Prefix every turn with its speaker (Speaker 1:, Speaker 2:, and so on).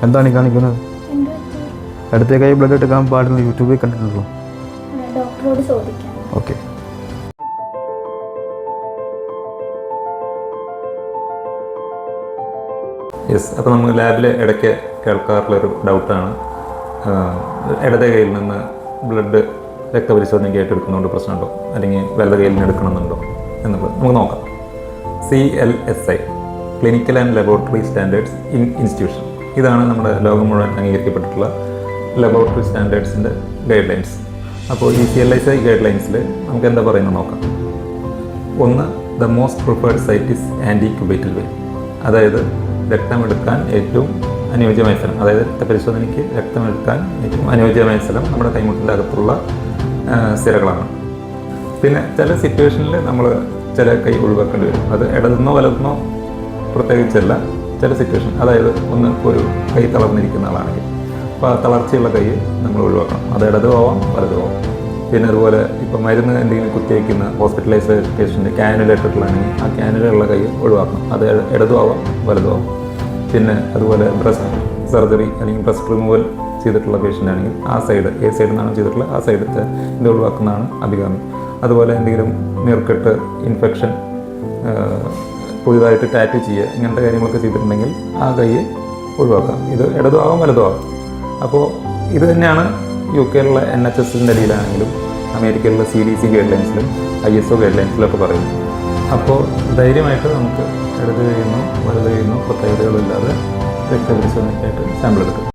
Speaker 1: എന്താണ് ഈ കാണിക്കുന്നത്? അടുത്ത കൈ ബ്ലഡ് എടുക്കാൻ പാടില്ല, യൂട്യൂബിൽ കണ്ടിട്ടുള്ളൂ.
Speaker 2: ഡോക്ടറോട് ചോദിക്കാം.
Speaker 1: ഓക്കെ.
Speaker 3: യെസ്, അപ്പോൾ നമ്മൾ ലാബിൽ ഇടയ്ക്ക് കേൾക്കാറുള്ളൊരു ഡൗട്ടാണ് ഇടത് കയ്യിൽ നിന്ന് ബ്ലഡ് രക്തപരിശോധനയ്ക്കായിട്ട് എടുക്കുന്നതുകൊണ്ട് പ്രശ്നമുണ്ടോ, അല്ലെങ്കിൽ വലത് കയ്യിൽ നിന്ന് എടുക്കണമെന്നുണ്ടോ എന്നുള്ളത് നമുക്ക് നോക്കാം. CLSI, clinical and laboratory standards in institution, ഇതാണ് നമ്മുടെ ലോകം മുഴുവൻ അംഗീകരിക്കപ്പെട്ടിട്ടുള്ള ലബോറട്ടറി സ്റ്റാൻഡേർഡ്സിൻ്റെ ഗൈഡ് ലൈൻസ്. അപ്പോൾ ഈ CLSI ഗൈഡ് ലൈൻസിൽ നമുക്ക് എന്താ പറയുന്നത് നോക്കാം. ഒന്ന്, the most preferred site is antecubital vein, അതായത് രക്തമെടുക്കാൻ ഏറ്റവും അനുയോജ്യമായ സ്ഥലം, അതായത് രക്തപരിശോധനയ്ക്ക് രക്തമെടുക്കാൻ ഏറ്റവും അനുയോജ്യമായ സ്ഥലം നമ്മുടെ കൈമുട്ടിൻ്റെ അകത്തുള്ള സിരകളാണ്. പിന്നെ ചില സിറ്റുവേഷനിൽ നമ്മൾ ചില കൈ ഒഴിവാക്കേണ്ടി വരും. അത് ഇടതുനിന്നോ വലതുനിന്നോ പ്രത്യേകിച്ചല്ല, ചില സിറ്റുവേഷൻ, അതായത് ഒന്ന് ഒരു കൈ തളർന്നിരിക്കുന്ന ആളാണെങ്കിൽ അപ്പോൾ ആ തളർച്ചയുള്ള കൈ നമ്മൾ ഒഴിവാക്കണം. അത് ഇടതും ആവാം വലതും ആവാം. പിന്നെ അതുപോലെ ഇപ്പോൾ മരുന്ന് എന്തെങ്കിലും കുത്തിവയ്ക്കുന്ന ഹോസ്പിറ്റലൈസ്ഡ് പേഷ്യൻ്റ് ക്യാനുലേറ്ററിലാണെങ്കിൽ ആ ക്യാനുലുള്ള കൈ ഒഴിവാക്കണം. അത് ഇടതും ആവാം വലതും ആവാം. പിന്നെ അതുപോലെ ബ്രസ്റ്റ് സർജറി അല്ലെങ്കിൽ ബ്രസ്റ്റ് റിമൂവൽ ചെയ്തിട്ടുള്ള പേഷ്യൻ്റ് ആണെങ്കിൽ ആ സൈഡ്, ഏത് സൈഡിൽ നിന്നാണ് ചെയ്തിട്ടുള്ള ആ സൈഡത്തെ ഇത് ഒഴിവാക്കുന്നതാണ് അഭികാമ്യം. അതുപോലെ എന്തെങ്കിലും നീർക്കെട്ട്, ഇൻഫെക്ഷൻ, പുതിയതായിട്ട് ടാറ്റു ചെയ്യുക, ഇങ്ങനത്തെ കാര്യങ്ങളൊക്കെ ചെയ്തിട്ടുണ്ടെങ്കിൽ ആ കൈ ഒഴിവാക്കാം. ഇത് ഇടതും ആവാം വലതും ആവാം. അപ്പോൾ ഇത് തന്നെയാണ് UK NHSൻ്റെ അടിയിലാണെങ്കിലും അമേരിക്കയിലുള്ള CDC ഗൈഡ് ലൈൻസിലും ISO ഗൈഡ് ലൈൻസിലൊക്കെ പറയുന്നു. അപ്പോൾ ധൈര്യമായിട്ട് നമുക്ക് ഇടത് കഴിയുന്നു വലത് കഴിയുന്നു പ്രത്യേകതകളില്ലാതെ രക്തപരിശോധനയ്ക്കായിട്ട് സാമ്പിൾ എടുക്കും.